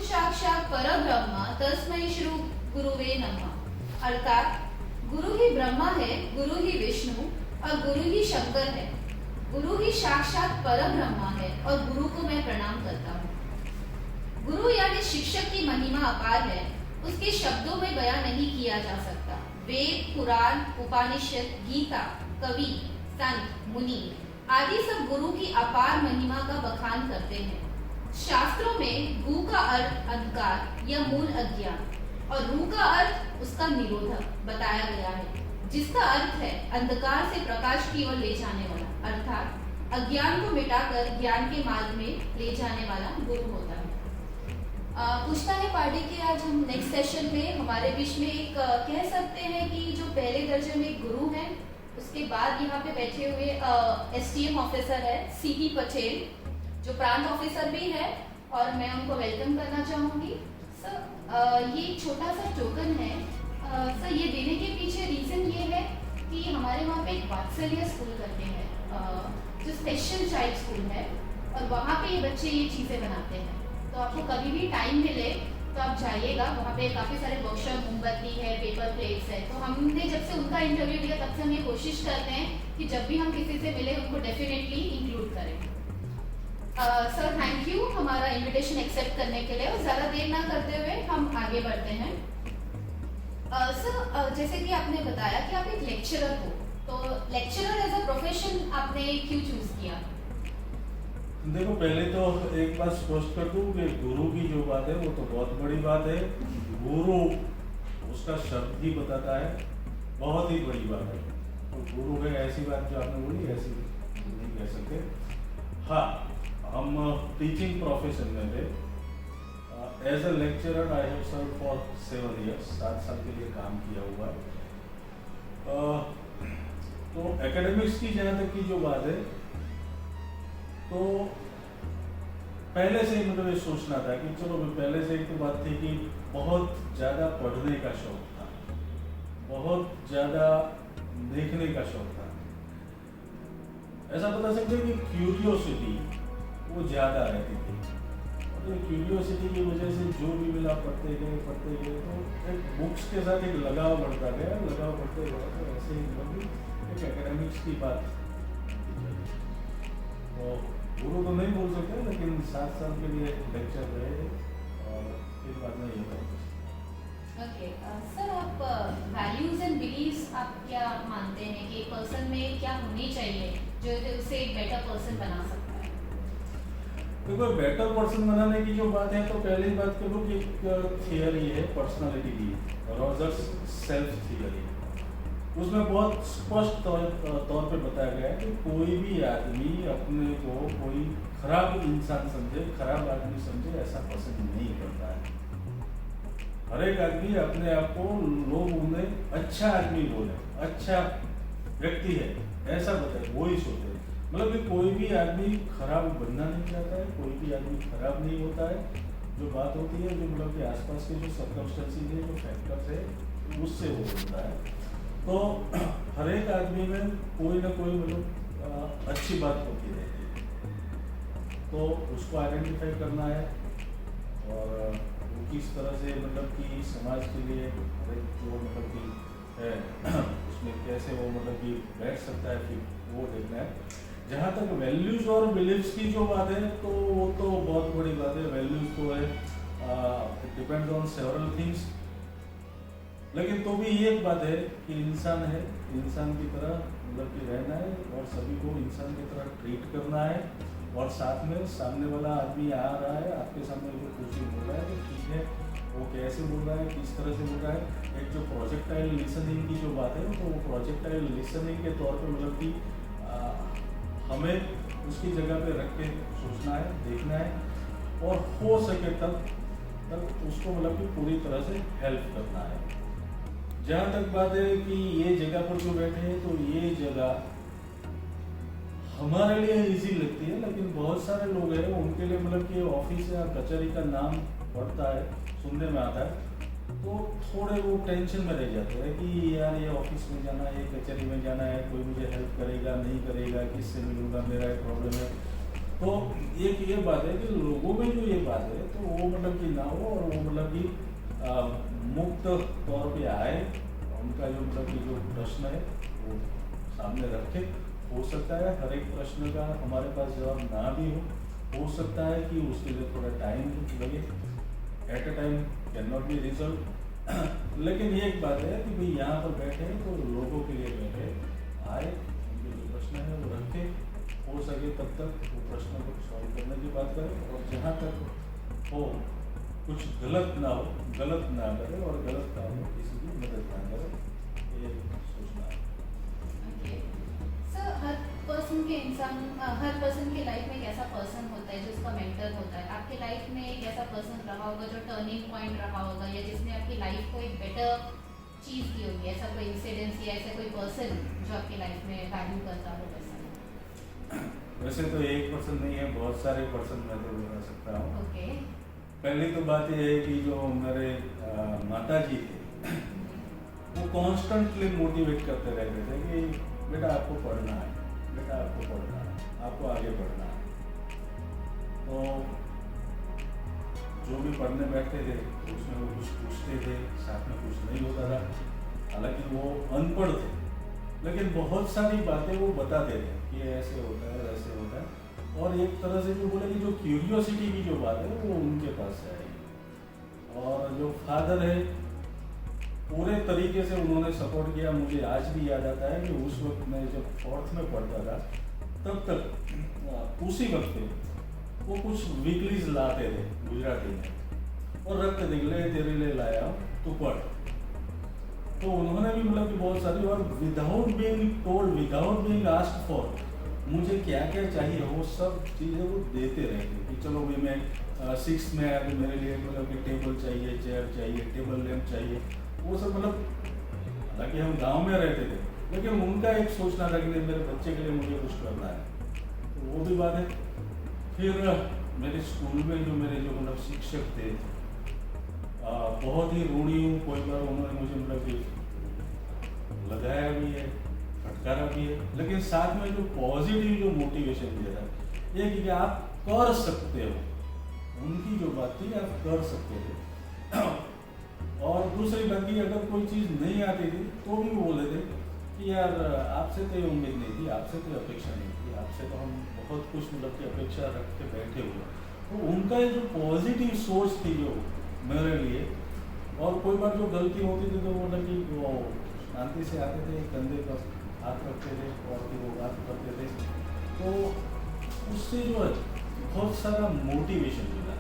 साक्षात परब्रह्म तस्मै श्री गुरुवे नमः। अर्थात गुरु ही ब्रह्मा है, गुरु ही विष्णु और गुरु ही शंकर है। गुरु ही साक्षात परब्रह्म है और गुरु को मैं प्रणाम करता हूँ। गुरु यानी शिक्षक की महिमा अपार है, उसके शब्दों में बयां नहीं किया जा सकता। वेद, पुराण, उपनिषद, गीता, कवि, संत, मुनि आदि सब गुरु की अपार महिमा का बखान करते हैं। शास्त्रों में गु का अर्थ अंधकार या मूल अज्ञान और रू का अर्थ उसका निरोधक बताया गया है, जिसका अर्थ है अंधकार से प्रकाश की ओर ले जाने वाला, अर्थात अज्ञान को मिटाकर ज्ञान के मार्ग में ले जाने वाला गुरु होता है। पूछता है पार्टी कि आज हम नेक्स्ट सेशन में हमारे बीच में एक कह सकते हैं कि जो पहले दर्जे में गुरु हैं, उसके बाद यहाँ पे बैठे हुए एसटीएम ऑफिसर है सीपी पटेल, जो प्रांत ऑफिसर भी है, और मैं उनको वेलकम करना चाहूँगी। सर ये छोटा सा टोकन है, सर ये देने के पीछे रीज़न ये है कि हमारे वहाँ पे एक वात्सल्य स्कूल करके है, जो स्पेशल चाइल्ड स्कूल है, और वहाँ पे ये बच्चे ये चीज़ें बनाते हैं। तो आपको कभी भी टाइम मिले तो आप जाइएगा, वहाँ पे काफ़ी सारे वर्कशॉप, मोमबत्ती है, पेपर प्लेट्स है। तो हमने जब से उनका इंटरव्यू लिया तब से हम ये कोशिश करते हैं कि जब भी हम किसी से मिले उनको डेफिनेटली इंक्लूड करें। सर थैंक यू हमारा इनविटेशन एक्सेप्ट करने के लिए, और ज़्यादा देर ना करते हुए हम आगे बढ़ते हैं। सर जैसे कि आपने बताया कि आप एक लेक्चरर हो, तो लेक्चरर एज अ प्रोफेशन आपने क्यों चूज किया? देखो, पहले तो एक बात स्पष्ट कर दूं कि गुरु की जो बात है वो तो बहुत बड़ी बात है। गुरु उसका शब्द ही बताता है, बहुत ही बड़ी बात है। तो गुरु है ऐसी बात जो आपने बोली ऐसी नहीं कह सकते। हाँ, हम टीचिंग प्रोफेशन में थे। As a lecturer I have serve for 7 years, 7 साल के लिए काम किया हुआ है। तो एकेडमिक्स की जहाँ तक की जो बात है, तो पहले से ही मतलब ये सोचना था कि चलो, पहले से एक तो बात थी कि बहुत ज़्यादा पढ़ने का शौक था, बहुत ज़्यादा देखने का शौक था। ऐसा बता सकते हैं कि क्यूरियोसिटी वो ज़्यादा रहती थी, और क्यूरियोसिटी की वजह से जो भी मिला पढ़ते गए, तो एक बुक्स के साथ एक लगाव बढ़ता गया, लगाव बढ़ते गया। तो ऐसे ही मतलब एक एकेडमिक्स की बात। तो गुरु तो नहीं बोल सकते, लेकिन 7 साल के लिए लेक्चर रहे, और फिर बाद में ये ओके सर, आप वैल्यूज एंड बिलीव्स आप क्या मानते हैं कि पर्सन में क्या होनी चाहिए जो उसे एक बेटर पर्सन बना सकता है? देखो, बेटर पर्सन बनाने की जो बात है, तो पहले ही बात करूँ कि एक थियरी है पर्सनालिटी की, रॉजर्स सेल्फ थियरी। उसमें बहुत स्पष्ट तौर पे बताया गया है कि कोई भी आदमी अपने को कोई खराब इंसान समझे, खराब आदमी समझे, ऐसा पसंद नहीं करता है। हर एक आदमी अपने आप को लोग उन्हें अच्छा आदमी बोले, अच्छा व्यक्ति है ऐसा बताए, वो ही सोचे। मतलब कि कोई भी आदमी खराब बनना नहीं चाहता है, कोई भी आदमी खराब नहीं होता है। जो बात होती है, जो मतलब कि आसपास के जो सर्कमस्टेंसेस है, जो फैक्टर्स है, उससे वो होता है। तो हर एक आदमी में कोई ना कोई मतलब अच्छी बात होती रहती है, तो उसको आइडेंटिफाई करना है, और वो किस तरह से मतलब कि समाज के लिए हर एक जो मतलब कि है उसमें कैसे वो मतलब कि बैठ सकता है, फिर वो देखना है। जहाँ तक वैल्यूज और बिलीव्स की जो बात है, तो वो तो बहुत बड़ी बात है। वैल्यूज तो है, it depends on several things, लेकिन तो भी एक बात है कि इंसान है, इंसान की तरह मतलब कि रहना है, और सभी को इंसान की तरह ट्रीट करना है। और साथ में सामने वाला आदमी आ रहा है, आपके सामने जो कुछ बोल रहा है, तो ठीक है, वो कैसे बोल रहा है, किस तरह से बोल रहा है। एक जो प्रोजेक्टाइल लिसनिंग की जो बात है, तो वो प्रोजेक्टाइल लिसनिंग के तौर पर मतलब कि हमें उसकी जगह पे रख के सोचना है, देखना है, और हो सके तब उसको मतलब कि पूरी तरह से हेल्प करना है। जहाँ तक बात है कि ये जगह पर जो बैठे हैं, तो ये जगह हमारे लिए इजी लगती है, लेकिन बहुत सारे लोग हैं उनके लिए मतलब कि ऑफिस या कचहरी का नाम पड़ता है, सुनने में आता है, तो थोड़े वो टेंशन में रह जाते हैं कि यार ये ऑफिस में जाना है, कचहरी में जाना है, कोई मुझे हेल्प करेगा नहीं करेगा, किससे मिलूंगा, मेरा एक प्रॉब्लम है। तो एक ये बात है कि लोगों में जो ये बात है तो वो मतलब कि ना हो, और वो मतलब कि मुक्त तौर पे आए, उनका जो मतलब कि जो प्रश्न है वो सामने रखे। हो सकता है हर एक प्रश्न का हमारे पास जवाब ना भी हो सकता है कि उसके लिए थोड़ा टाइम लगे, at a time can not be resolve. लेकिन ये एक बात है कि भाई यहाँ पर बैठे हैं तो लोगों के लिए बैठे, आए, उनके जो प्रश्न है वो रखे, हो सके तब तक वो प्रश्न को सॉल्व करने की बात करें, और जहाँ तक हो कुछ गलत ना हो, गलत ना करें, और गलत काम में किसी की मदद ना करें, ये सोचना है। Okay. सर हर पर्सन के लाइफ में एक ऐसा पर्सन होता है जो उसका मेंटर होता है। आपके लाइफ में एक ऐसा पर्सन रहा होगा जो टर्निंग पॉइंट रहा होगा, या जिसने आपकी लाइफ को एक बेटर चीज़ की होगी, ऐसा कोई इंसिडेंस या ऐसा कोई पर्सन जो आपकी लाइफ में वैल्यू करता हो वैसा? वैसे तो एक पर्सन नहीं है, बहुत सारे पर्सन मैं तो बता सकता हूँ। ओके। पहली तो बात यह है कि जो मेरे माता जी थे वो कॉन्स्टेंटली मोटिवेट करते रहते थे कि बेटा आपको पढ़ना है, बेटा आपको पढ़ना है, आपको आगे बढ़ना है। तो जो भी पढ़ने बैठते थे उसमें वो कुछ पूछते थे, साथ में कुछ नहीं होता था। हालांकि वो अनपढ़ थे, लेकिन बहुत सारी बातें वो बताते थे कि ऐसे होता है, वैसे होता है। और एक तरह से जो बोले कि जो क्यूरियोसिटी की जो बात है वो उनके पास से आई। और जो फादर है पूरे तरीके से उन्होंने सपोर्ट किया। मुझे आज भी याद आता है कि उस वक्त मैं जब 4th में पढ़ता था तब तक उसी वक्त पे वो कुछ वीकलीज लाते थे गुजराती में, और रखते थे ले तेरे लिए लाया तू पढ़। तो उन्होंने भी मतलब कि बहुत सारी, और without being told, without being asked for, मुझे क्या क्या चाहिए वो सब चीज़ें वो देते रहते कि चलो भाई मैं 6th में आया तो मेरे लिए मतलब कि टेबल चाहिए, चेयर चाहिए, टेबल लैंप चाहिए, वो सब। मतलब हालांकि हम गांव में रहते थे, लेकिन उनका एक सोचना था कि नहीं मेरे बच्चे के लिए मुझे कुछ करना है, तो वो भी बात है। फिर मेरे स्कूल में जो मेरे जो मतलब शिक्षक थे बहुत ही रूढ़ी हूँ, कोई बार उन्होंने मुझे मतलब कि लगाया भी है, फटकारा भी है, लेकिन साथ में जो पॉजिटिव जो मोटिवेशन दिया था ये कि आप कर सकते हो, उनकी जो बात थी आप कर सकते थे। और दूसरी बात की अगर कोई चीज़ नहीं आती थी तो भी बोले थे कि यार आपसे तो ये उम्मीद नहीं थी, आपसे तो अपेक्षा नहीं थी, आपसे तो हम बहुत कुछ मतलब की अपेक्षा रख के बैठे हुए। तो उनका ये जो पॉजिटिव सोच थी जो मेरे लिए, और कोई बार जो गलती होती थी तो मतलब कि वो शांति से आते थे, कंधे पर हाथ रखते थे और फिर वो बात करते थे, तो उससे जो है बहुत सारा मोटिवेशन मिला।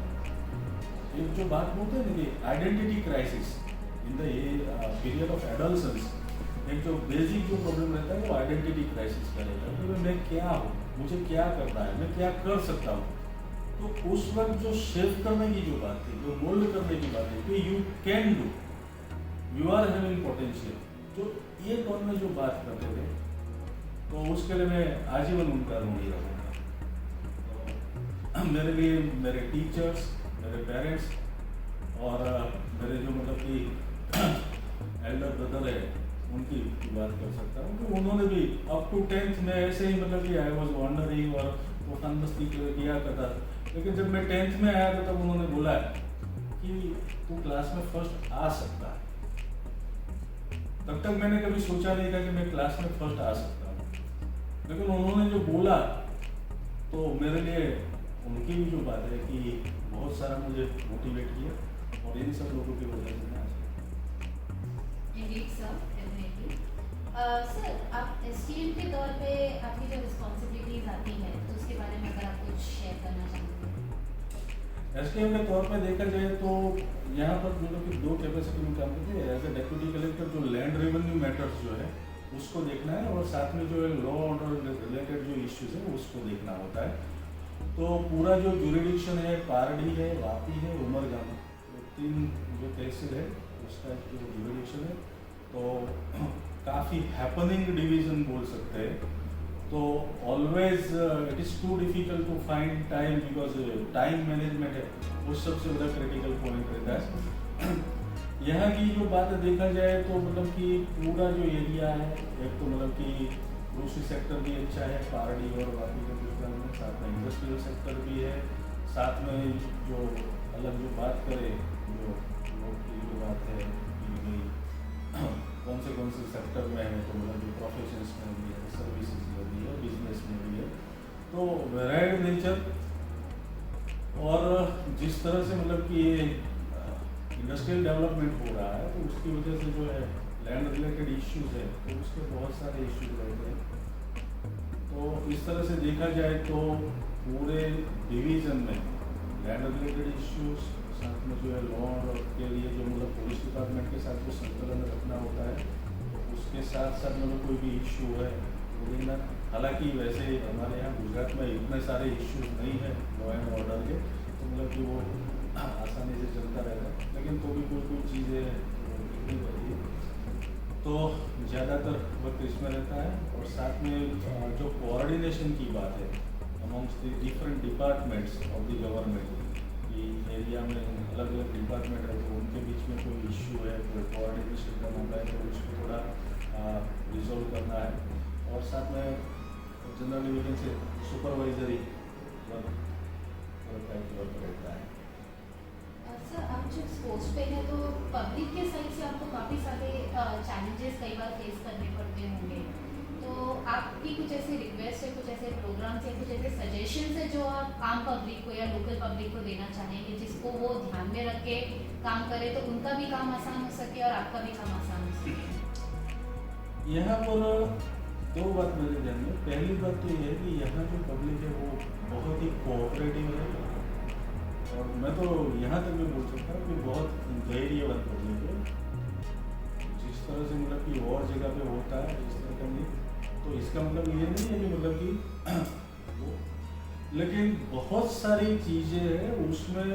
एक जो बात बोलते हैं ना कि identity crisis in the period of adolescence, एक जो बेसिक जो प्रॉब्लम रहता है वो आइडेंटिटी क्राइसिस का रहता है कि मैं क्या हूँ, मुझे क्या करना है, मैं क्या कर सकता हूँ। तो उस वक्त जो शेप करने की जो बात थी, जो मोल्ड करने की बात है कि you can do, you are having potential, जो ये टोन में जो बात करते थे, तो उसके लिए मैं आजीवन उनका ऋणी रहूँगा। तो मेरे लिए मेरे टीचर्स, मेरे पेरेंट्स और मेरे जो मतलब कि एल्डर ब्रदर है उनकी बात कर सकता हूँ कि उन्होंने भी अप टू 10th में ऐसे ही मतलब कि आई वॉज वंडरिंग और वो फन मस्ती किया करता। लेकिन जब मैं 10th में आया तो तब उन्होंने बोला कि तू क्लास में फर्स्ट आ सकता है। तब तक मैंने कभी सोचा नहीं था कि मैं क्लास में फर्स्ट आ सकता हूँ, लेकिन उन्होंने जो बोला तो मेरे लिए उनकी भी जो बात है कि बहुत सारा मुझे मोटिवेट किया, और इन सब लोगों की वजह से मैं Indeed, sir, definitely. सर आप एसटीएम के तौर पे आपकी जो रिस्पॉन्सिबिलिटीज आती है तो उसके बारे में अगर आप कुछ शेयर करना चाहेंगे। एसटीएम के तौर पे देखा जाए तो यहाँ पर जो कि 2 कैपेसिटी में काम करते हैं। एज ए डेप्यूटी कलेक्टर जो लैंड रेवेन्यू मैटर्स जो है उसको देखना है, और साथ में जो है लॉ ऑर्डर रिलेटेड जो इश्यूज है उसको देखना होता है। तो पूरा जो जुरिडिक्शन है, पारडी है, वापी है, उमरगाम, तो 3 जो तहसील है उसका जो जुरिडिक्शन है, तो काफ़ी हैपनिंग डिवीजन बोल सकते हैं। तो always it is too difficult to find time, because time management है वो सबसे बड़ा क्रिटिकल पॉइंट रहता है। यहाँ की जो बात देखा जाए तो मतलब कि पूरा जो एरिया है, एक तो मतलब कि कृषि सेक्टर भी अच्छा है, पारडी और वापी के साथ में इंडस्ट्री इंडस्ट्रियल सेक्टर भी है, साथ में जो अलग जो बात करें जो लोग की जो बात है कि भाई कौन से सेक्टर में है, तो मतलब जो प्रोफेशंस में भी है, सर्विसेज में भी है, बिजनेस में भी है, तो वेराइड नेचर। और जिस तरह से मतलब कि ये इंडस्ट्रियल डेवलपमेंट हो रहा है, तो उसकी वजह से जो है लैंड रिलेटेड इश्यूज है, तो उसके बहुत सारे इश्यूज रहते हैं। तो इस तरह से देखा जाए तो पूरे डिवीज़न में लैंड रिलेटेड इश्यूज, साथ में जो है लॉ के लिए जो मतलब पुलिस डिपार्टमेंट के साथ जो संतुलन रखना होता है, तो उसके साथ साथ मतलब कोई भी इशू है वो ना, हालांकि वैसे हमारे यहाँ गुजरात में इतने सारे इश्यूज नहीं है लॉ एंड ऑर्डर के, तो मतलब कि वो आसानी से चलता रहता है, लेकिन तो भी कोई चीज़ें देखनी रहती है, तो ज़्यादातर वक्त इसमें रहता है। और साथ में जो कोऑर्डिनेशन की बात है amongst the different departments of the government, कि एरिया में अलग अलग डिपार्टमेंट है, तो उनके बीच में कोई इश्यू है, कोई कोऑर्डिनेशन का मामला है, तो उसको थोड़ा रिजॉल्व करना है। और साथ में generally we can say supervisory work रहता है। सर, आप जब पोस्ट पे हैं तो पब्लिक के साइड से आपको काफ़ी सारे चैलेंजेस कई बार फेस करने पड़ते होंगे, तो आपकी कुछ ऐसे रिक्वेस्ट है, कुछ ऐसे प्रोग्राम्स या कुछ ऐसे सजेशंस है जो आप आम पब्लिक को या लोकल पब्लिक को देना चाहेंगे, जिसको वो ध्यान में रख के काम करे तो उनका भी काम आसान हो सके और आपका भी काम आसान हो सके? यहाँ पर दो बात मेरे ध्यान में। पहली बात तो ये है कि यहाँ जो पब्लिक है वो बहुत ही कोऑपरेटिव है, और मैं तो यहाँ तक भी बोल सकता हूँ कि बहुत धैर्यवान पब्लिक है। जिस तरह से मतलब कि और जगह पे होता है इस तरह का नहीं, तो इसका मतलब ये नहीं है कि मतलब कि वो, लेकिन बहुत सारी चीज़ें हैं उसमें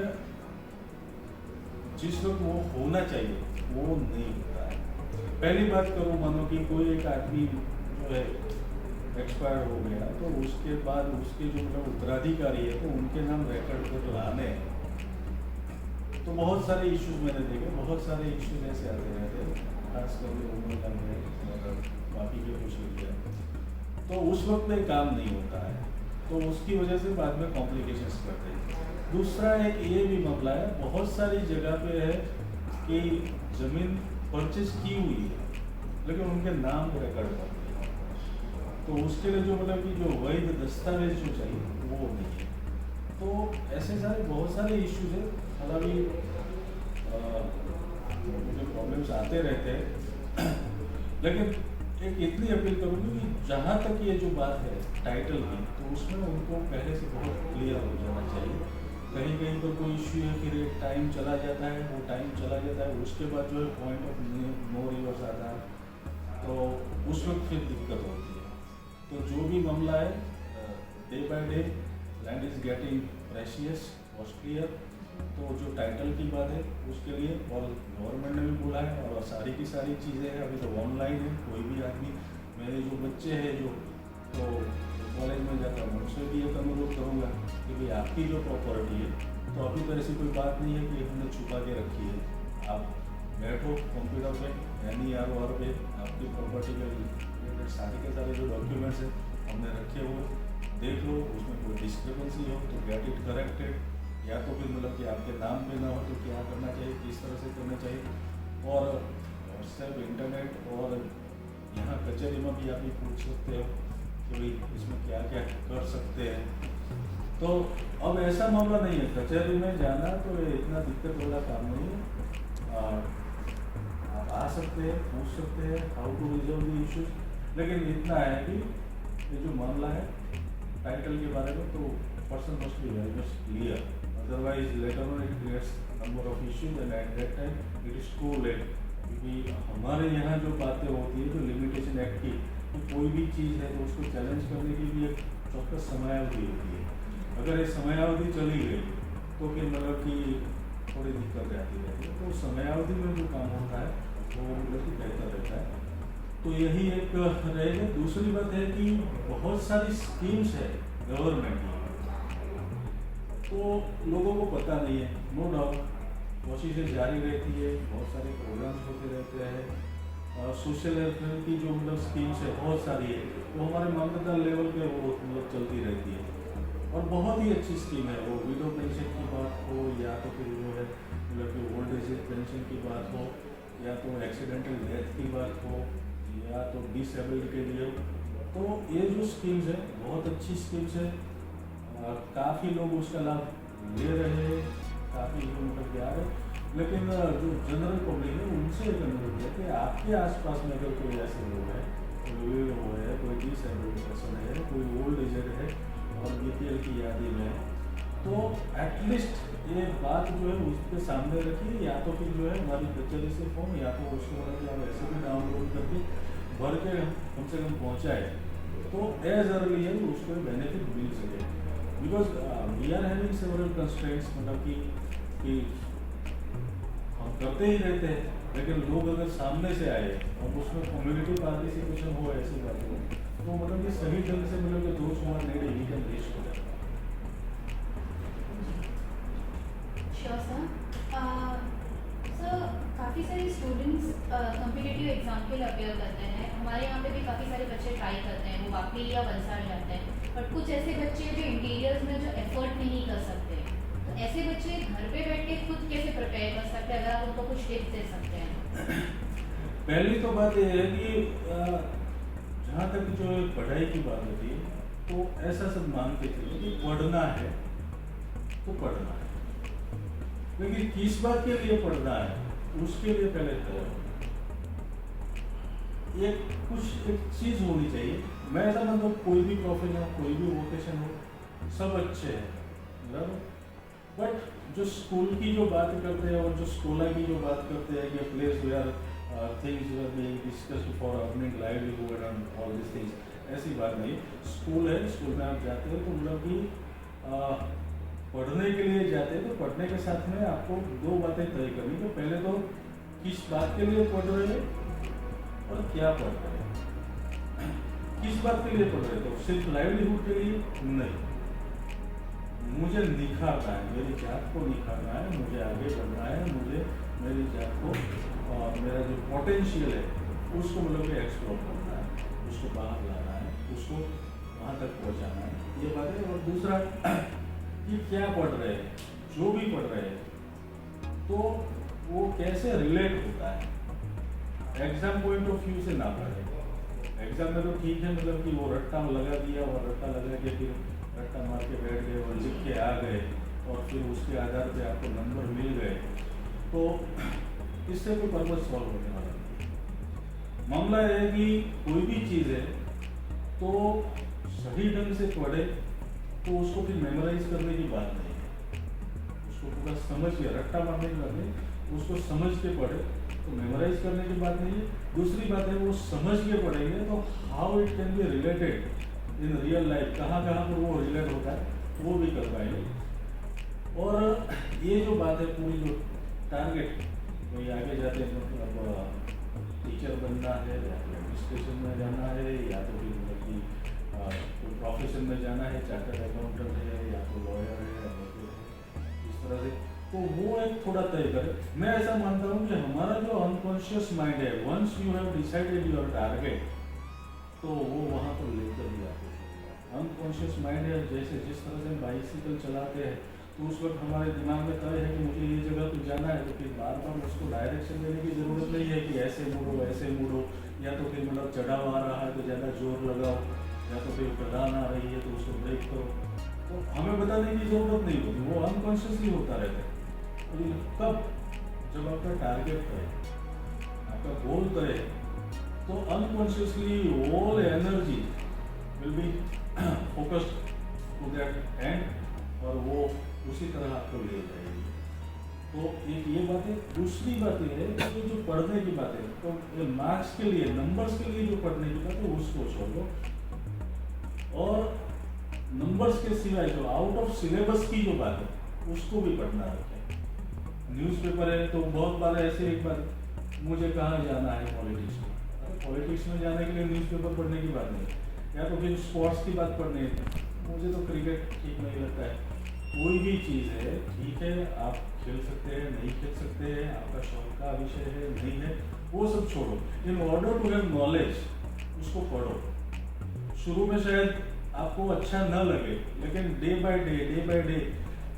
जिस वक्त वो होना चाहिए वो नहीं होता है। पहली बात करूँ, मानो कि कोई एक आदमी जो है एक्सपायर हो गया, तो उसके बाद उसके जो मतलब उत्तराधिकारी है, तो उनके नाम रिकॉर्ड पर लाने हैं, तो बहुत सारे इश्यूज मैंने देखे, बहुत सारे इश्यूज ऐसे आते रहते हैं, खास करके उम्र का और बाकी के कुछ एरिया, तो उस वक्त में काम नहीं होता है, तो उसकी वजह से बाद में कॉम्प्लिकेशंस बढ़ते हैं। दूसरा एक ये भी मामला है, बहुत सारी जगह पे है कि ज़मीन परचेज की हुई है लेकिन उनके नाम रिकॉर्ड पर नहीं है, तो उसके लिए जो मतलब कि जो वैध दस्तावेज जो चाहिए वो नहीं है। तो ऐसे सारे बहुत सारे इश्यूज है, हालांकि मुझे प्रॉब्लम्स आते रहते हैं लेकिन एक इतनी अपील करूँगी कि जहाँ तक ये जो बात है टाइटल की, तो उसमें उनको पहले से बहुत क्लियर हो जाना चाहिए। कहीं कहीं पर कोई इश्यू है, फिर एक टाइम चला जाता है, वो टाइम चला जाता है, उसके बाद जो है पॉइंट ऑफ नो रिवर्स आता है, तो उस वक्त फिर दिक्कत होती है। तो जो भी मामला है, day by day land is getting precious, costlier, तो जो टाइटल की बात है उसके लिए और गवर्नमेंट ने भी बोला है, और सारी की सारी चीज़ें हैं अभी तो ऑनलाइन है। कोई भी आदमी, मेरे जो बच्चे हैं जो तो कॉलेज में जाता हूँ, उनसे भी एक अनुरोध करूँगा कि भाई आपकी जो प्रॉपर्टी है, तो अभी तो ऐसी कोई बात नहीं है कि हमने छुपा के रखी है। आप बैठो कंप्यूटर पे NER पे, आपकी प्रॉपर्टी के रिलेटेड सारे के सारे जो डॉक्यूमेंट्स हैं हमने रखे हुए, देख लो, उसमें कोई डिस्क्रिपेंसी हो तो गेट इट करेक्टेड, या तो फिर मतलब कि आपके नाम पे ना हो तो क्या करना चाहिए, किस तरह से करना चाहिए। और व्हाट्सएप, इंटरनेट और यहाँ कचहरी में भी आप ये पूछ सकते हो कि भाई इसमें क्या क्या कर सकते हैं। तो अब ऐसा मामला नहीं है कचहरी में जाना, तो ये इतना दिक्कत वाला काम नहीं है। आप आ सकते हैं, पूछ सकते हैं how to resolve the issues, लेकिन इतना है कि ये जो मामला है टाइटल के बारे में, तो person must be very much clear, otherwise later on it creates number of issues and at that time it is too late. क्योंकि हमारे यहाँ जो बातें होती है, जो लिमिटेशन एक्ट की, तो कोई भी चीज़ है तो उसको चैलेंज करने की भी एक चौक्कस समयावधि होती है। अगर ये समयावधि चली गई तो फिर मतलब कि थोड़ी दिक्कत आती रहती है, तो समयावधि में जो काम होता है वो मतलब कि बेहतर रहता है। तो यही एक रहेगा। दूसरी बात है कि बहुत सारी स्कीम्स है गवर्नमेंट की, तो लोगों को पता नहीं है। नो डाउट कोशिशें जारी रहती है, बहुत सारे प्रोग्राम्स होते रहते हैं, सोशल वेलफेयर की जो मतलब स्कीम्स है बहुत सारी है, वो हमारे मामलेदार लेवल पे वो मतलब चलती रहती है। और बहुत ही अच्छी स्कीम है। वो विडो पेंशन की बात हो या तो फिर जो है मतलब कि ओल्ड एज पेंशन की बात हो या तो एक्सीडेंटल डेथ की बात हो या तो डिसेबल्ड के लिए हो, तो ये जो स्कीम्स है बहुत अच्छी स्कीम्स है। काफ़ी लोग उसका लाभ ले रहे हैं, काफ़ी लोग मतलब आ रहे हैं। लेकिन जो जनरल पब्लिक है उनसे एक अनुरोध है कि आपके आसपास में अगर कोई ऐसे लोग हैं, कोई विडो है, कोई डिसेबल्ड पर्सन है, कोई ओल्ड एजड है और बीपीएल की यादी में है, तो एटलीस्ट ये बात जो है उसके सामने रखिए, या तो फिर जो है हमारी कचहरी से फॉर्म या तो उसको मतलब कि आप ऐसे भी डाउनलोड करके भर के कम से कम पहुँचाए तो एज अर्ली है उसको बेनिफिट मिल सके। Because we are having several constraints, मतलब कि हम करते ही रहते हैं, लेकिन लोग अगर सामने से आए और उसमें कम्युनिटी पार्टिसिपेशन हो ऐसी बात हो तो मतलब कि सही ढंग से मतलब कि दोस्त हमारे नेड ही कैन रीच हो जाए। Sure sir. सर काफ़ी सारे स्टूडेंट्स कॉम्पिटिटिव एग्जाम के लिए अपेयर करते हैं। हमारे यहाँ पे भी काफ़ी सारे बच्चे ट्राई करते हैं, वो वाकई या वलसाड़ जाते हैं। बट कुछ ऐसे बच्चे हैं जो इंटीरियर्स में जो एफर्ट नहीं कर सकते, तो ऐसे बच्चे घर पे बैठ के खुद कैसे प्रिपेयर कर सकते हैं, अगर आप उनको कुछ टिप्स दे सकते हैं। पहली तो बात यह है कि जहाँ तक जो पढ़ाई की बात होती है तो ऐसा सब मान के चलो कि पढ़ना है तो पढ़ना है, लेकिन किस बात के लिए पढ़ना है उसके लिए पहले तय हो। एक चीज होनी चाहिए। मैं ऐसा मतलब कोई भी प्रोफेशन हो, कोई भी वोकेशन हो, सब अच्छे हैं बराबर, बट जो स्कूल की जो बात करते हैं और जो स्कूल की जो बात करते हैं कि place where things were being discussed for earning livelihood and all this things, ऐसी बात नहीं। स्कूल है, स्कूल में आप जाते हो तो मतलब कि पढ़ने के लिए जाते हैं, तो पढ़ने के साथ में आपको दो बातें तय करनी। तो पहले तो किस बात के लिए पढ़ रहे हैं और क्या पढ़ रहे हैं। किस बात के लिए पढ़ रहे हैं, तो सिर्फ लाइवलीहुड के लिए नहीं, मुझे निखारना है, मेरी जात को निखारना है, मुझे आगे बढ़ना है, मुझे मेरी जात को और मेरा जो पोटेंशियल है उसको मतलब कि एक्सप्लोर करना है, उसको बाहर लाना है, उसको वहाँ तक पहुँचाना है, ये बात है। और दूसरा कि क्या पढ़ रहे हैं, जो भी पढ़ रहे हैं तो वो कैसे रिलेट होता है। एग्जाम पॉइंट ऑफ व्यू से ना पढ़े। एग्जाम में तो ठीक है, मतलब कि वो रट्टा लगा दिया और रट्टा लगा के फिर रट्टा मार के बैठ गए और लिख के आ गए और फिर उसके आधार पे आपको नंबर मिल गए, तो इससे कोई पर्पज सॉल्व होने वाला नहीं। मामला है कि कोई भी चीज़ है तो सही ढंग से पढ़े तो उसको फिर मेमोराइज करने की बात नहीं है, उसको पूरा समझ के, रट्टा मारने की बात नहीं, उसको समझ के पढ़े तो मेमोराइज करने की बात नहीं है। दूसरी बात है वो समझ के पढ़ेंगे तो how it can be related in real life, कहाँ कहाँ पर वो रिलेट होता है वो भी कर पाएंगे। और ये जो बात है पूरी जो टारगेट, कोई आगे जाते मतलब टीचर बनना है या फिर एडमिनिस्ट्रेशन में जाना है या तो फिर मतलब कि कोई प्रोफेशन में जाना है, चार्टर्ड अकाउंटेंट है या तो लॉयर है, इस तरह से, तो वो एक थोड़ा तय करे। मैं ऐसा मानता हूँ कि हमारा जो अनकॉन्शियस माइंड है, once you have decided your target तो वो वहाँ पर लेकर ही आते हैं। अनकॉन्शियस माइंड है, जैसे जिस तरह से बाइसिकल चलाते हैं तो उस वक्त हमारे दिमाग में तय है कि मुझे ये जगह तो जाना है, तो फिर बार बार उसको डायरेक्शन देने की ज़रूरत नहीं है कि ऐसे मुड़ो ऐसे मुड़ो, या तो फिर मतलब चढ़ाव आ रहा है तो ज़्यादा जोर लगाओ, या तो फिर ढलान आ रही है तो उसको ब्रेक करो। तो हमें बताने की ज़रूरत नहीं होती, वो अनकॉन्शियसली होता रहता है। और कब, जब आपका टारगेट तय है, आपका गोल तय है, तो unconsciously all energy will be focused to that and और वो उसी तरह आपको ले जाएगी। तो एक ये बात है। दूसरी बात ये है कि जो पढ़ने की बात है, तो ये मार्क्स के लिए, नंबर्स के लिए जो पढ़ने की बात है उसको छोड़ो, और नंबर्स के सिवाय जो आउट ऑफ सिलेबस की जो बात है उसको भी पढ़ना रखें। न्यूज़पेपर है तो बहुत बार ऐसे एक बार मुझे कहाँ जाना है पॉलिटिक्स में, अरे पॉलिटिक्स में जाने के लिए न्यूज़पेपर पढ़ने की बात नहीं, या तो फिर स्पोर्ट्स की बात पढ़नी है, मुझे तो क्रिकेट ठीक नहीं लगता है। कोई भी चीज़ है, ठीक है आप खेल सकते हैं, नहीं खेल सकते हैं, आपका शौक का विषय है, नहीं है, वो सब छोड़ो। In order to have knowledge उसको पढ़ो। शुरू में शायद आपको अच्छा न लगे, लेकिन डे बाय डे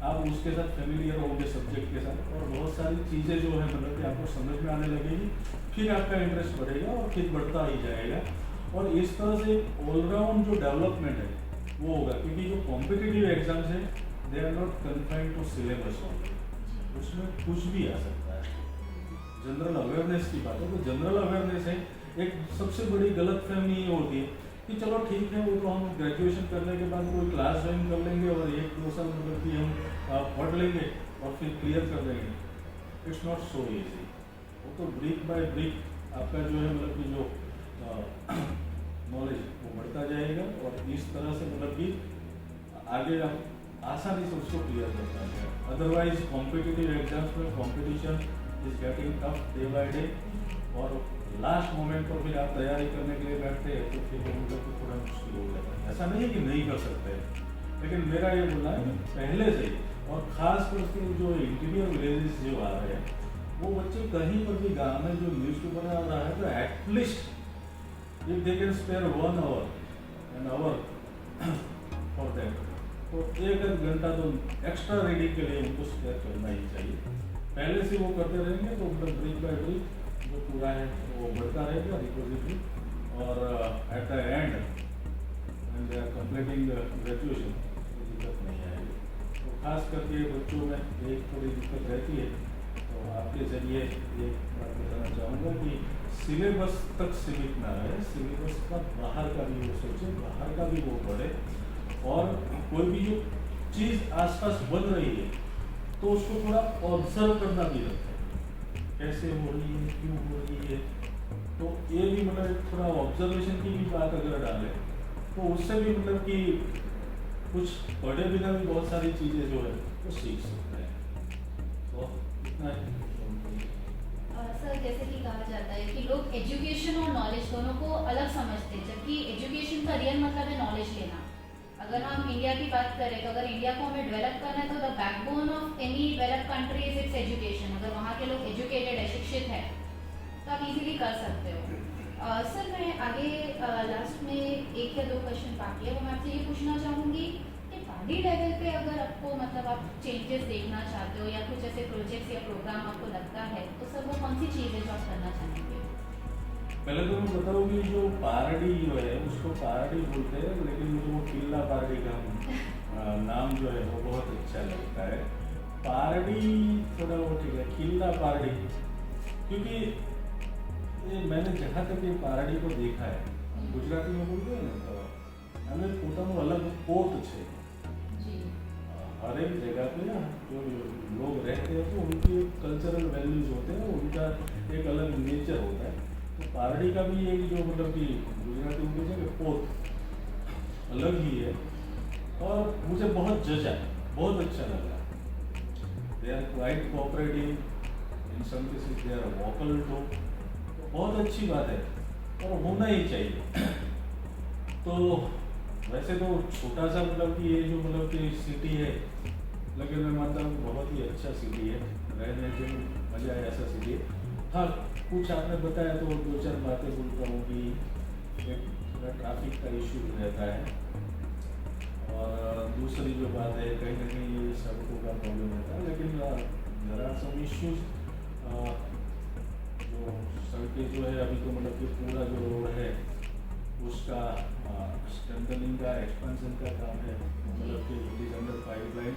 आप उसके साथ फेमिलियर होंगे सब्जेक्ट के साथ, और बहुत सारी चीज़ें जो है मतलब कि आपको समझ में आने लगेगी, फिर आपका इंटरेस्ट बढ़ेगा और फिर बढ़ता ही जाएगा। और इस तरह से ऑलराउंड जो डेवलपमेंट है वो होगा, क्योंकि जो कॉम्पिटिटिव एग्जाम्स हैं they are not confined to syllabus only, उसमें कुछ भी आ सकता है। जनरल अवेयरनेस की बात है तो जनरल अवेयरनेस है। एक सबसे बड़ी गलतफहमी ये होती है कि चलो ठीक है, वो तो हम ग्रेजुएशन करने के बाद कोई क्लास ज्वाइन कर लेंगे और 1-2 साल मतलब कि हम पढ़ लेंगे और फिर क्लियर कर लेंगे। It's not so easy. वो तो ब्रिक बाय ब्रिक आपका जो है मतलब कि जो नॉलेज वो बढ़ता जाएगा, और इस तरह से मतलब कि आगे आप आसानी से उसको क्लियर कर पाएंगे। अदरवाइज कॉम्पिटिटिव एग्जाम्स में competition is getting tough day by day, और लास्ट मोमेंट पर फिर आप तैयारी करने के लिए बैठते हैं तो फिर वो मतलब कि थोड़ा मुश्किल हो जाता है। ऐसा नहीं है कि नहीं कर सकते, लेकिन मेरा ये बोलना है कि पहले से, और ख़ास करके जो इंटीरियर विलेजेस जो आ रहे हैं, वो बच्चे कहीं पर भी गाँव में जो न्यूज़पेपर आ रहा है तो at least if they can spare 1 hour an hour for that, तो 1 घंटा तो एक्स्ट्रा रीडिंग के लिए उनको स्पेयर करना ही चाहिए। पहले से वो करते रहेंगे तो मतलब ब्रिक बाय ब्रिक जो पूरा है वो बढ़ता रहेगा रिपोजिटरी, और at the end when they are completing graduation कोई दिक्कत नहीं आएगी। तो खास करके बच्चों में एक थोड़ी दिक्कत रहती है, तो आपके जरिए एक बात बताना चाहूँगा कि सिलेबस तक सीमित ना रहे, सिलेबस का बाहर का भी वो सोचे, बाहर का भी वो पढ़े, और कोई भी जो चीज़ आसपास बन रही है तो उसको थोड़ा ऑब्जर्व करना भी रहता है, कैसे हो रही है, क्यों हो रही है। तो ये भी मतलब एक थोड़ा ऑब्जर्वेशन की भी बात अगर डालें तो उससे भी मतलब कि कुछ पढ़े बिना भी बहुत सारी चीज़ें जो है वो सीख सकते हैं। तो इतना ही। सर जैसे कि कहा जाता है कि लोग एजुकेशन और नॉलेज दोनों को अलग समझते हैं, जबकि एजुकेशन का रियल मतलब है नॉलेज लेना। अगर हम इंडिया की बात करें तो अगर इंडिया को हमें डेवलप करना है तो the backbone of any develop country is it's education. अगर वहाँ के लोग एजुकेटेड है, शिक्षित है, तो आप इजीली कर सकते हो। सर मैं आगे लास्ट में 1 या 2 क्वेश्चन बाकी है, वो मैं आपसे ये पूछना चाहूँगी कि बॉडी लेवल पे अगर आपको मतलब आप चेंजेस देखना चाहते हो या कुछ ऐसे प्रोजेक्ट्स या प्रोग्राम आपको लगता है, तो सर वो कौन सी चीज़ है जो आप करना चाहेंगे? पहले तो मैं बताऊँ कि जो पारडी जो है उसको पारडी बोलते हैं, लेकिन मुझे वो किला पारडी का नाम जो है वो बहुत अच्छा लगता है। पारडी थोड़ा वो ठीक है, किला पारडी, क्योंकि ये मैंने जहाँ तक ये पारडी को देखा है, गुजराती में बोलते हैं ना, तो हमें પોતાનું अलग कोट છે। हर एक जगह पे ना जो लोग रहते हैं तो उनकी कल्चरल वैल्यूज होते हैं, उनका एक अलग नेचर होता है। तो पारडी का भी एक जो मतलब कि गुजराती में कहते हैं पोत अलग ही है, और मुझे बहुत जजा, बहुत अच्छा लगा। They are quite cooperative, in some cases they are vocal too, बहुत अच्छी बात है और होना ही चाहिए। तो वैसे तो छोटा सा मतलब कि ये जो मतलब कि सिटी है, लेकिन मैं मानता हूँ बहुत ही अच्छा सिटी है, रहने से मजा आया ऐसा सिटी है। हाँ, कुछ आपने बताया तो 2-4 बातें बोलता हूँ कि एक थोड़ा ट्रैफिक का इशू रहता है, और दूसरी जो बात है कहीं ना कहीं ये सड़कों का प्रॉब्लम रहता है, लेकिन देयर आर सम इश्यूज। जो सड़कें जो है अभी तो मतलब कि पूरा जो रोड है उसका स्ट्रेंथनिंग का, एक्सपेंशन का काम है, मतलब कि इट इज अंडर पाइपलाइन।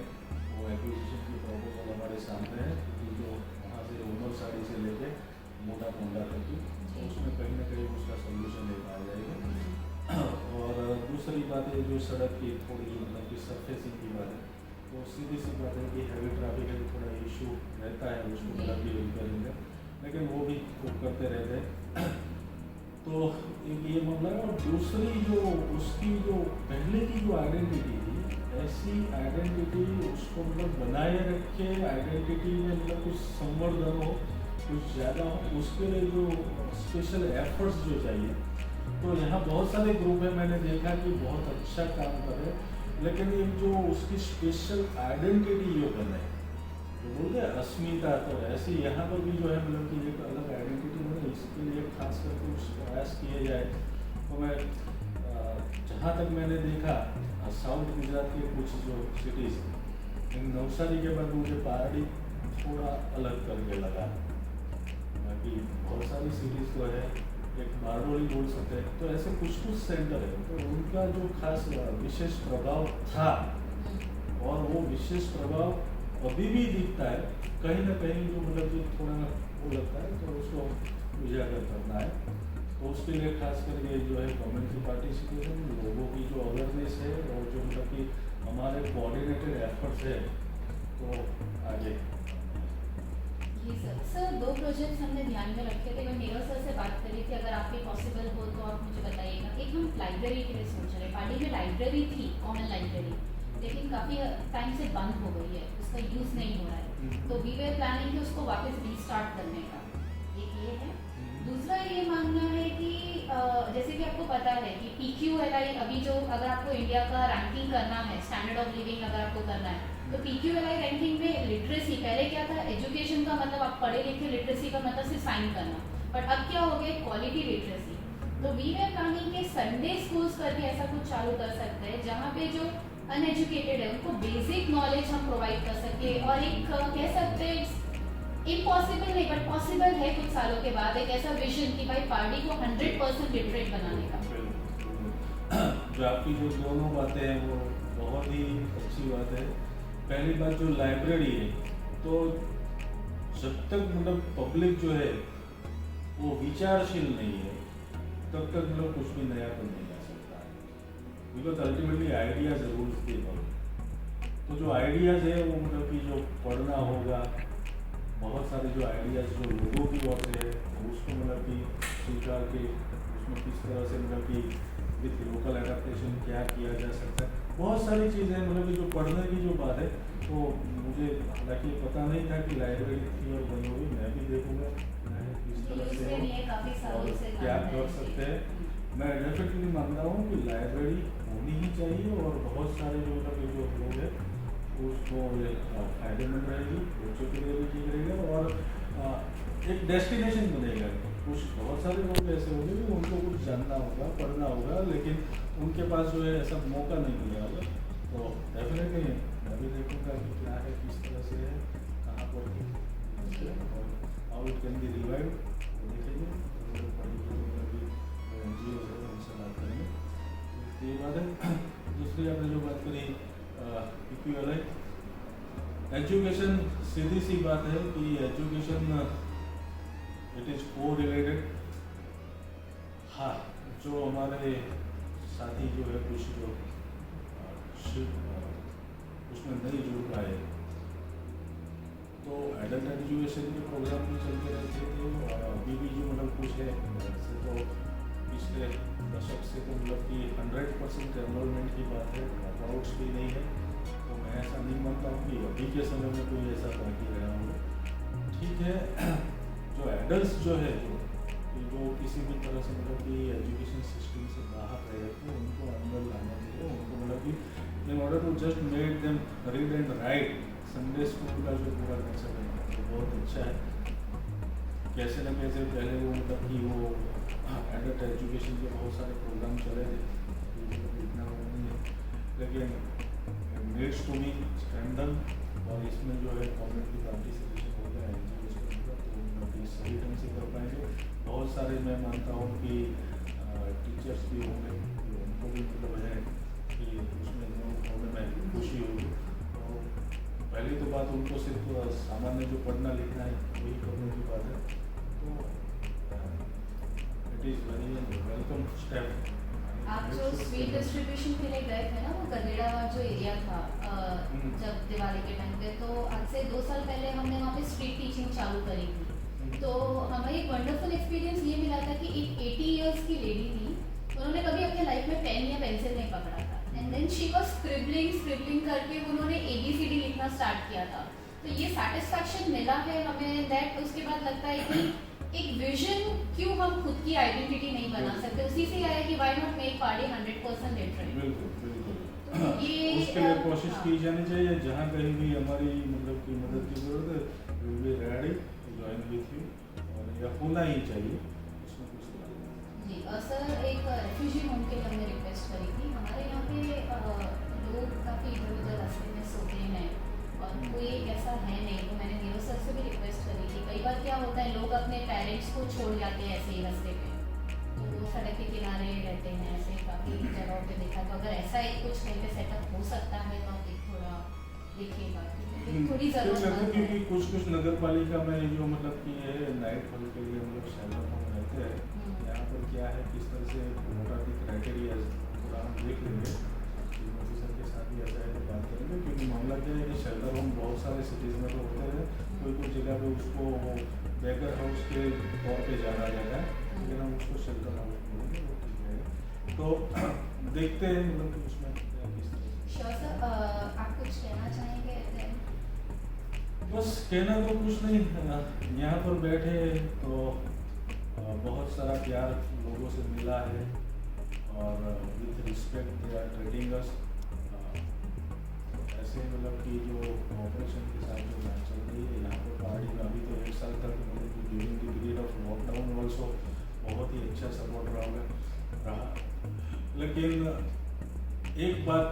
वो एक्विजिशन की प्रपोजल हमारे सामने है कि जो वहाँ से ओनर साड़ी से लेके मोटा पोंडा तक की, तो उसमें कहीं ना कहीं उसका सोल्यूशन एक आ जाएगा। और दूसरी बात है जो सड़क की थोड़ी जो मतलब कि सरफेसिंग की बात है, तो सीधी सी बात है कि हैवी ट्रैफिक है, थोड़ा इशू रहता है, उसको मतलब कि रिपेयरिंग है, लेकिन वो भी खूब करते रहते हैं। तो एक ये मामला है। और दूसरी जो उसकी जो पहले की जो आइडेंटिटी थी, ऐसी आइडेंटिटी उसको मतलब बनाए रखे, आइडेंटिटी में मतलब कुछ संवर्धन हो, कुछ ज़्यादा हो, उसके लिए जो स्पेशल एफर्ट्स जो चाहिए, तो यहाँ बहुत सारे ग्रुप हैं, मैंने देखा कि बहुत अच्छा काम कर रहे हैं, लेकिन एक जो उसकी स्पेशल आइडेंटिटी जो बने, तो बोलते हैं अस्मिता, तो ऐसे यहाँ पर भी जो है मतलब कि एक अलग आइडेंटिटी बने, इसके लिए खास करके कुछ प्रयास किए जाए। तो मैं जहाँ तक मैंने देखा साउथ गुजरात के कुछ जो सिटीज़, नवसारी के बाद मुझे पहाड़ी थोड़ा अलग करके लगा। बाकी बहुत सारी सिटीज़ तो है, एक बारडोली बोल सकते हैं, तो ऐसे कुछ कुछ सेंटर है, तो उनका जो खास विशेष प्रभाव था और वो विशेष प्रभाव अभी भी दिखता है कहीं ना कहीं, जो मतलब कि थोड़ा वो लगता है, तो उसको उजागर करना है। तो उसके लिए खास करके जो है कम्युनिटी पार्टिसिपेशन, लोगों की जो अवेयरनेस है और जो मतलब कि हमारे कोऑर्डिनेटेड एफर्ट्स है, तो आगे। जी सर, 2 प्रोजेक्ट्स हमने ध्यान में रखे थे। मैं नीरव सर से बात करी थी, अगर आपके पॉसिबल हो तो आप मुझे बताइएगा। एक हम लाइब्रेरी के लिए सोच रहे हैं। पाली में लाइब्रेरी थी, कॉमन लाइब्रेरी, लेकिन काफ़ी टाइम से बंद हो गई है, उसका यूज़ नहीं हो रहा है। तो वी वर प्लानिंग कि उसको वापस रीस्टार्ट करने का। एक ये है। दूसरा ये मानना है कि जैसे कि आपको पता है कि PQLI अभी जो, अगर आपको इंडिया का रैंकिंग करना है, स्टैंडर्ड ऑफ लिविंग अगर आपको करना है, तो PQLI रैंकिंग में लिटरेसी, पहले क्या था, एजुकेशन का मतलब आप पढ़े लिखे, लिटरेसी का मतलब सिर्फ साइन करना, बट अब क्या हो गया, क्वालिटी लिटरेसी। तो वी वर प्लानिंग के संडे स्कूल्स पर भी ऐसा कुछ चालू कर सकते हैं, जहाँ पे जो अनएजुकेटेड है उनको बेसिक नॉलेज हम प्रोवाइड कर सके। और एक कह सकते हैं इम्पॉसिबल नहीं बट पॉसिबल है कुछ सालों के बाद, एक ऐसा विजन कि भाई पार्टी को 100% लिटरेट बनाने का। जो आपकी जो दोनों बातें हैं वो बहुत ही अच्छी बात है। पहली बात जो लाइब्रेरी है, तो जब तक मतलब पब्लिक जो है वो विचारशील नहीं है, तब तक मतलब कुछ भी नया तो नहीं आ सकता है, बिकॉज अल्टीमेटली आइडियाज रूल्स दी होंगे। तो जो आइडियाज है वो मतलब कि जो पढ़ना होगा, बहुत सारे जो आइडियाज जो लोगों की ओर से है, तो उसको मतलब कि स्वीकार के उसमें किस तरह से मतलब कि विथ लोकल एडेप्टेशन क्या किया जा सकता है, बहुत सारी चीज़ें मतलब कि जो पढ़ने की जो बात है, तो मुझे हालांकि पता नहीं था कि लाइब्रेरी थी और बनी हुई। मैं भी देखूँगा किस तरह से और क्या कर सकते हैं। मैं डेफिनेटली मानता हूँ कि लाइब्रेरी होनी ही चाहिए और बहुत सारे जो मतलब कि जो लोग हैं उसको ये फायदेमंद रहेगी, बच्चों के लिए भी ठीक रहेगा और एक डेस्टिनेशन बनेगा। कुछ बहुत सारे लोग ऐसे होंगे कि उनको कुछ जानना होगा, पढ़ना होगा, लेकिन उनके पास जो है ऐसा मौका नहीं मिला होगा। तो डेफिनेटली मैं भी देखूँगा कि क्या है, किस तरह से है, कहाँ पर और how it can be revive, देखेंगे। NGO है उनसे बात करेंगे। तो ये बात है। दूसरी आपने जो बात करी PQLI, एजुकेशन, सीधी सी बात है कि एजुकेशन इट इज को रिलेटेड। हाँ, जो हमारे साथी जो है कुछ जो उसमें नहीं जुड़ पाए, तो एडल्ट एजुकेशन के प्रोग्राम भी चलते रहते थे और अभी भी जो मतलब कुछ है वैसे तो पिछले दशक से तो मतलब कि 100% एनरोलमेंट की बात है, ड्रॉपआउट्स भी नहीं है। तो मैं ऐसा नहीं मानता हूँ कि अभी के समय में कोई ऐसा बाकी रहा होगा। ठीक है, जो एडल्ट जो है जो किसी भी तरह से मतलब कि एजुकेशन सिस्टम से बाहर रहे थे, उनको अंदर लाना चाहिए। उनको मतलब कि in order to just made them read and write, Sunday school का जो पूरा कंसेप्ट है वो बहुत अच्छा है। कैसे न कैसे पहले वो मतलब कि वो एडल्ट एजुकेशन के बहुत सारे प्रोग्राम चले थे, इतना वो नहीं है, लेकिन नीड्स टू बी स्ट्रेंथन और इसमें जो है कम्युनिटी पार्टिसिपेशन होगा, एजुकेशन होगा, तो मतलब सही ढंग से कर पाएंगे। बहुत सारे मैं मानता हूँ कि टीचर्स भी होंगे, उनको भी मतलब है कि उसमें होने में खुशी होगी। तो पहली तो बात उनको सिर्फ सामान्य जो पढ़ना लिखना है वही करने की बात है। तो it is very welcome step. आप जो स्वीट डिस्ट्रीब्यूशन के लिए गए थे ना, वो गदेड़ा जो एरिया था जब दिवाली के टाइम पे, तो आज से 2 साल पहले हमने वहाँ पे स्ट्रीट टीचिंग चालू करी थी। तो हमें एक वंडरफुल एक्सपीरियंस ये मिला था कि एक 80 इयर्स की लेडी थी, उन्होंने कभी अपने लाइफ में पेन या पेंसिल नहीं पकड़ा था, and then she was scribbling करके उन्होंने ABCD लिखना स्टार्ट किया था। तो ये सेटिस्फैक्शन मिला है हमें, दैट उसके बाद लगता है कि एक विजन, क्यों हम खुद की आइडेंटिटी नहीं बना सकते, उसी से आया कि why not make party 100% literate. बिल्कुल ये उसके लिए कोशिश की जानी चाहिए। जहाँ कहीं भी हमारी मतलब की मदद की जरूरत है, we will be ready to join with you, और यह होना ही चाहिए, इसमें कुछ जी सर एक रेफ्यूजी होम के लिए हमने रिक्वेस्ट करी थी। हमारे यहाँ पे लोग काफ़ी इधर उधर रास्ते में सोते हैं और कोई ऐसा है नहीं, तो मैंने नीरज सर से भी रिक्वेस्ट करी थी। कई बार क्या होता है, लोग अपने पेरेंट्स को छोड़ जाते हैं ऐसे ही रास्ते पे, तो वो सड़क के किनारे रहते हैं, ऐसे काफ़ी जगहों पे देखा। तो अगर ऐसा एक कुछ कहीं पे सेटअप हो सकता है तो आप एक थोड़ा देखिएगा, क्योंकि थोड़ी ज़रूरत क्योंकि है। कुछ नगर पालिका में जो मतलब कि ये नाइट होल्ड के लिए हम लोग शेल्टर होम रहते हैं, यहाँ पर क्या है किस तरह से मोटा की क्राइटेरिया पूरा हम देख लेंगे, चीफ ऑफिसर के साथ भी ऐसा है तो बात करेंगे। क्योंकि मामला क्या है कि शेल्टर होम बहुत सारे सिटीज़ में तो होते हैं, कोई जगह पे उसको बैकर हाउस के तौर पे जाना जाता है, लेकिन हम उसको शेल्टर हाउस बोलेंगे, वो ठीक है। तो देखते हैं मतलब कि उसमें क्या किस तरह से। श्योर सर, आप कुछ कहना चाहेंगे? बस कहना तो कुछ नहीं, यहाँ पर बैठे तो बहुत सारा प्यार लोगों से मिला है और with respect they are treating us. ऐसे मतलब कि जो ऑपरेशन के साथ जो मैच चल रही है यहाँ पर पहाड़ी में, अभी तो 1 साल तक मतलब कि during the period of lockdown also बहुत ही अच्छा सपोर्ट रहा। लेकिन एक बात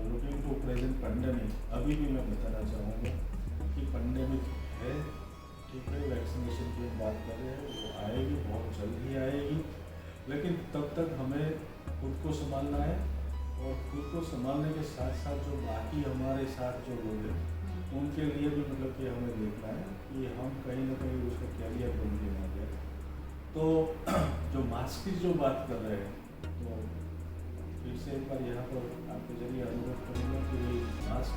लुकिंग टू प्रेजेंट पेंडेमिक, अभी भी मैं बताना चाहूँगा कि पेंडेमिक है, ठीक है, वैक्सीनेशन की हम बात कर रहे हैं, वो आएगी, बहुत जल्द ही आएगी, लेकिन तब तक हमें खुद को संभालना है और खुद को संभालने के साथ साथ जो बाकी हमारे साथ जो लोग हैं उनके लिए भी मतलब कि हमें देखना है कि हम कहीं ना कहीं उसका कैरियर बन के ना जाए। तो जो मास्क की जो बात कर रहे हैं, तो फिर से एक बार यहाँ पर आपके जरिए अनुरोध करूँगा कि मास्क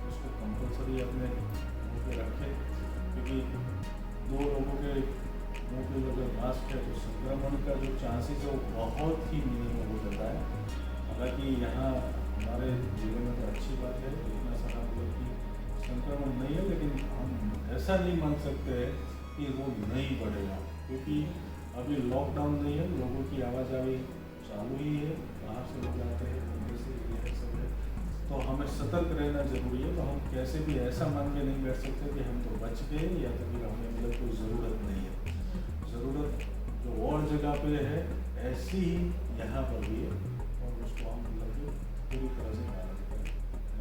उसको कंपलसरी अपने मुँह पे रखें, क्योंकि 2 लोगों के मुँह पे अगर मास्क है तो संक्रमण का जो चांसेस है वो बहुत ही मिनिमम हो जाता है। हालांकि यहाँ हमारे जिले में तो अच्छी बात है, इतना सारा मतलब कि संक्रमण नहीं है, लेकिन हम ऐसा नहीं मान सकते हैं कि वो नहीं बढ़ेगा, क्योंकि अभी लॉकडाउन नहीं है, लोगों की आवाजाही चालू ही है, बाहर से लोग आते हैं, अंदर से ये सब है, तो हमें सतर्क रहना जरूरी है। तो हम कैसे भी ऐसा मान के नहीं बैठ सकते कि हम तो बच गए या तो फिर हमें मतलब कोई ज़रूरत नहीं है। ज़रूरत जो और जगह पे है ऐसी ही यहाँ पर भी है और उसको हम मतलब कि पूरी तरह से पालन करें,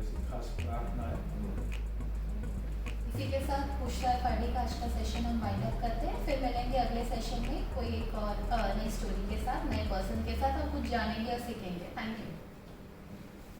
ऐसी खास प्रार्थना है हम लोग। इसी के साथ पूछताछ पार्टी का आज का सेशन हम वाइंड अप करते हैं। फिर मिलेंगे अगले सेशन में कोई एक और नई स्टोरी के साथ, नए पर्सन के साथ, और कुछ जानेंगे और सीखेंगे। Thank you.